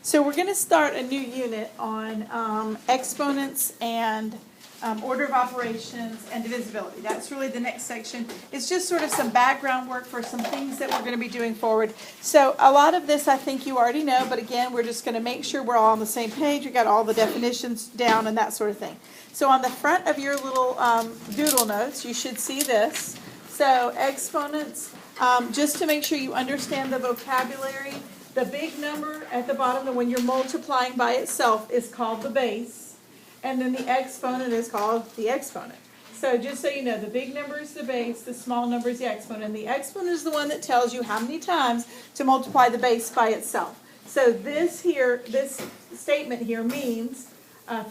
So we're going to start a new unit on exponents and order of operations and divisibility. That's really the next section. It's just sort of some background work for some things that we're going to be doing forward. So a lot of this I think you already know, but again, we're just going to make sure we're all on the same page. We got all the definitions down and that sort of thing. So on the front of your little doodle notes, you should see this. So exponents, just to make sure you understand the vocabulary, the big number at the bottom, the when you're multiplying by itself, is called the base. And then the exponent is called the exponent. So just so you know, the big number is the base, the small number is the exponent. And the exponent is the one that tells you how many times to multiply the base by itself. So this statement here means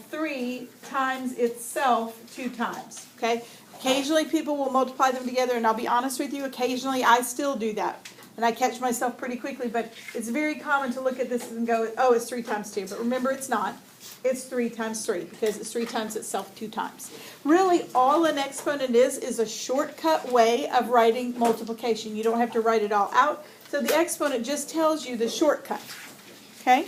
3 times itself 2 times. Okay? Occasionally people will multiply them together, and I'll be honest with you, occasionally I still do that. And I catch myself pretty quickly, but it's very common to look at this and go, oh, it's 3 times 2. But remember, it's not. It's 3 times 3 because it's 3 times itself 2 times. Really, all an exponent is a shortcut way of writing multiplication. You don't have to write it all out. So the exponent just tells you the shortcut. Okay?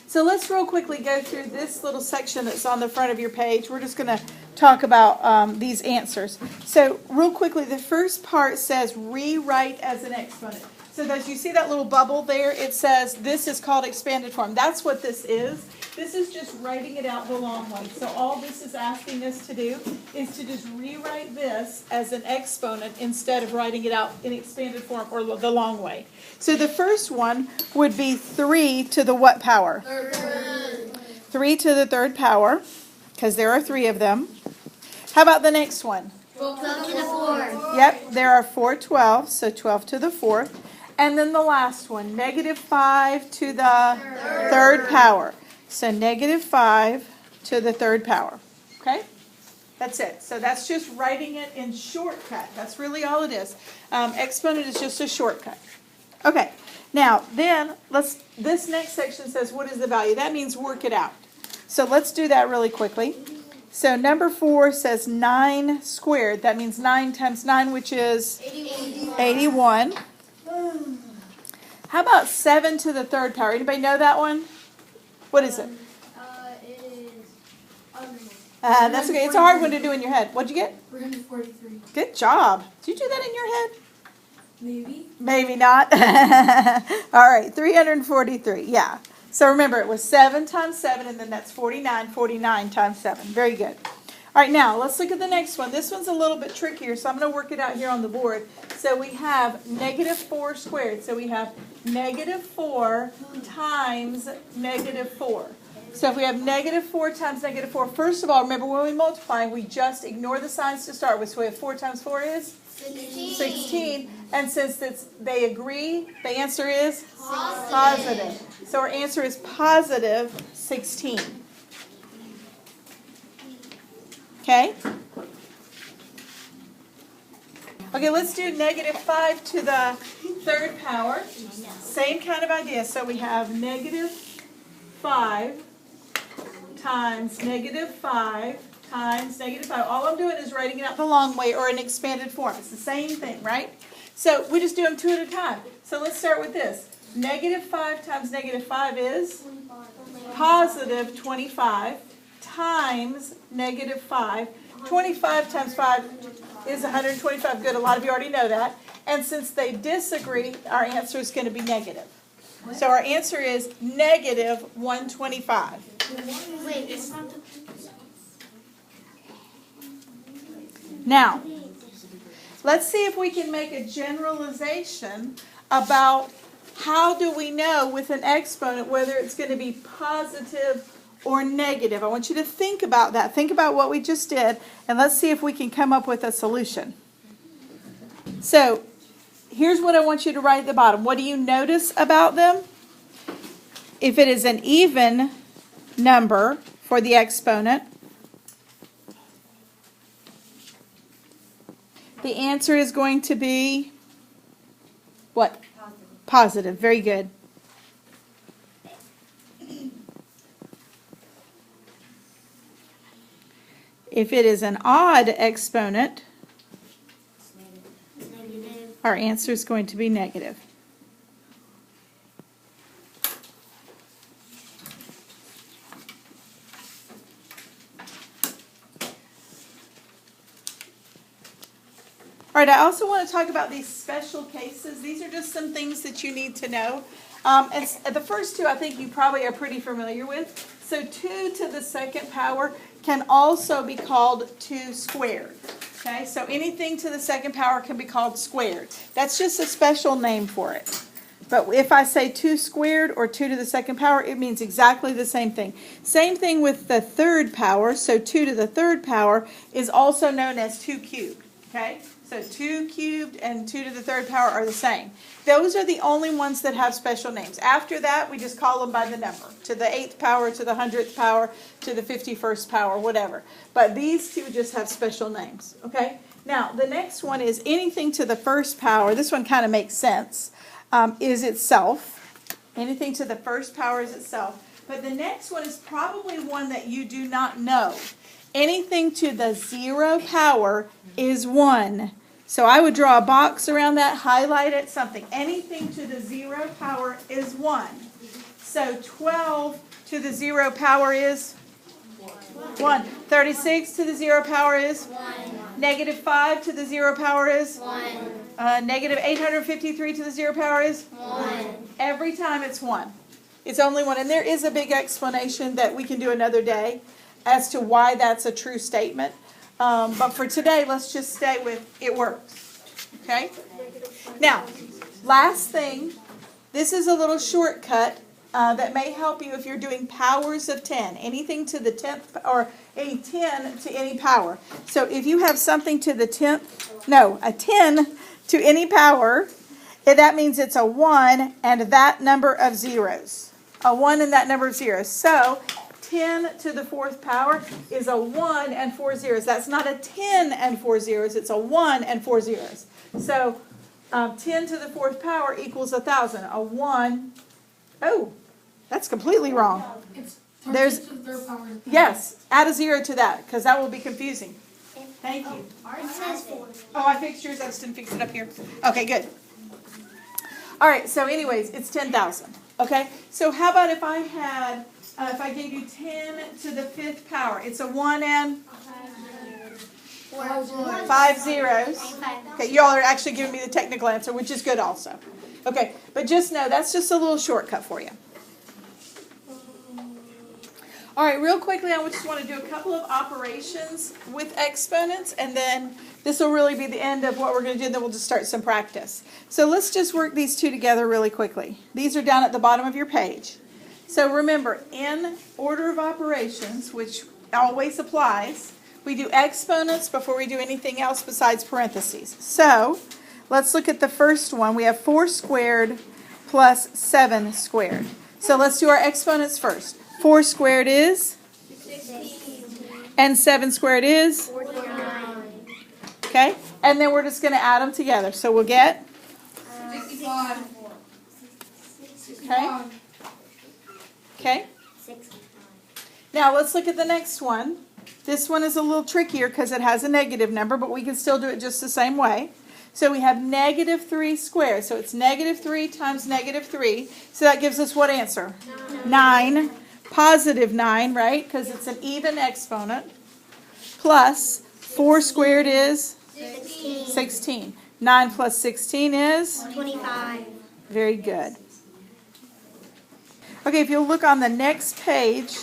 So let's real quickly go through this little section that's on the front of your page. We're just going to talk about these answers. So real quickly, the first part says rewrite as an exponent. So as you see that little bubble there, it says this is called expanded form. That's what this is. This is just writing it out the long way. So all this is asking us to do is to just rewrite this as an exponent instead of writing it out in expanded form or the long way. So the first one would be 3 to the what power? 3 to the third power, because there are 3 of them. How about the next one? 12 to the 4th. Yep, there are 4 12s, so 12 to the 4th. And then the last one, negative 5 to the third power. So negative 5 to the third power. Okay? That's it. So that's just writing it in shortcut. That's really all it is. Exponent is just a shortcut. Okay. Now, then, this next section says, what is the value? That means work it out. So let's do that really quickly. So number 4 says 9 squared. That means 9 times 9, which is 81. How about 7 to the third power? Anybody know that one? What is it? It is That's okay. It's a hard one to do in your head. What'd you get? 343. Good job. Did you do that in your head? Maybe. Maybe not. All right, 343. Yeah. So remember, it was 7 times 7, and then that's 49. 49 times 7. Very good. All right, now let's look at the next one. This one's a little bit trickier, so I'm going to work it out here on the board. So we have negative 4 squared. So we have negative 4 times negative 4. So if we have negative 4 times negative 4, first of all, remember when we multiply, we just ignore the signs to start with. So we have 4 times 4 is? 16. And since they agree, the answer is? Positive. So our answer is positive 16. Okay? Okay, let's do negative 5 to the third power. Same kind of idea. So we have negative 5 times negative 5 times negative 5. All I'm doing is writing it out the long way or in expanded form. It's the same thing, right? So we just do them 2 at a time. So let's start with this. Negative 5 times negative 5 is positive 25 times negative 5. 25 times 5 is 125. Good. A lot of you already know that. And since they disagree, our answer is going to be negative. So our answer is negative 125. Wait, it's not the... Now, let's see if we can make a generalization about how do we know with an exponent whether it's going to be positive or negative. I want you to think about that. Think about what we just did, and let's see if we can come up with a solution. So, here's what I want you to write at the bottom. What do you notice about them? If it is an even number for the exponent, the answer is going to be what? Positive. Very good. If it is an odd exponent, our answer is going to be negative. right, I also want to talk about these special cases. These are just some things that you need to know. And the first two I think you probably are pretty familiar with. So 2 to the second power can also be called 2 squared. Okay, so anything to the second power can be called squared. That's just a special name for it. But if I say 2 squared or 2 to the second power, it means exactly the same thing. Same thing with the third power. So 2 to the third power is also known as 2 cubed. Okay, so 2 cubed and 2 to the third power are the same. Those are the only ones that have special names. After that, we just call them by the number. To the 8th power, to the 100th power, to the 51st power, whatever. But these two just have special names. Okay, now the next one is anything to the first power. This one kind of makes sense. Is itself. Anything to the first power is itself. But the next one is probably one that you do not know. Anything to the 0 power is 1. So I would draw a box around that, highlight it, something. Anything to the 0 power is 1. So 12 to the 0 power is 1. 36 to the 0 power is 1. Negative 5 to the 0 power is 1. Negative 853 to the 0 power is 1. Every time it's 1. It's only 1. And there is a big explanation that we can do another day as to why that's a true statement. But for today, let's just stay with it works. Okay? Now, last thing, this is a little shortcut that may help you if you're doing powers of 10. Anything to the 10th, or any 10 to any power. So if you have something to the 10th, no, a 10 to any power, that means it's a 1 and that number of zeros. A 1 and that number of zeros. So 10 to the 4th power is a 1 and 4 zeros. That's not a 10 and 4 zeros. It's a 1 and 4 zeros. So 10 to the 4th power equals 1,000. A 1. Oh, that's completely wrong. There's, to the third power. yes, add a 0 to that because that will be confusing. Thank you. It says 4. Oh, I fixed yours. I just didn't fix it up here. Okay, good. All right, so anyways, it's 10,000. Okay, so how about if I had, if I gave you 10 to the 5th power? It's a 1 and 5 zeros. Okay, y'all are actually giving me the technical answer, which is good also. Okay, but just know that's just a little shortcut for you. All right, real quickly, I just want to do a couple of operations with exponents, and then this will really be the end of what we're going to do, then we'll just start some practice. So let's just work these two together really quickly. These are down at the bottom of your page. So remember, in order of operations, which always applies, we do exponents before we do anything else besides parentheses. So let's look at the first one. We have 4 squared plus 7 squared. So let's do our exponents first. 4 squared is? 16. And 7 squared is? 49. Okay? And then we're just going to add them together. So we'll get? 65. Okay? Okay? 65. Now let's look at the next one. This one is a little trickier because it has a negative number, but we can still do it just the same way. So we have negative 3 squared. So it's negative 3 times negative 3. So that gives us what answer? 9. Positive 9, right? Because it's an even exponent. Plus 4 squared is 16. 9 plus 16 is? 25. Very good. Okay, if you'll look on the next page,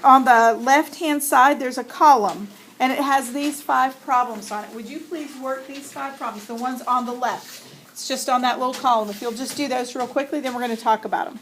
on the left-hand side, there's a column, and it has these 5 problems on it. Would you please work these 5 problems, the ones on the left? It's just on that little column. If you'll just do those real quickly, then we're going to talk about them.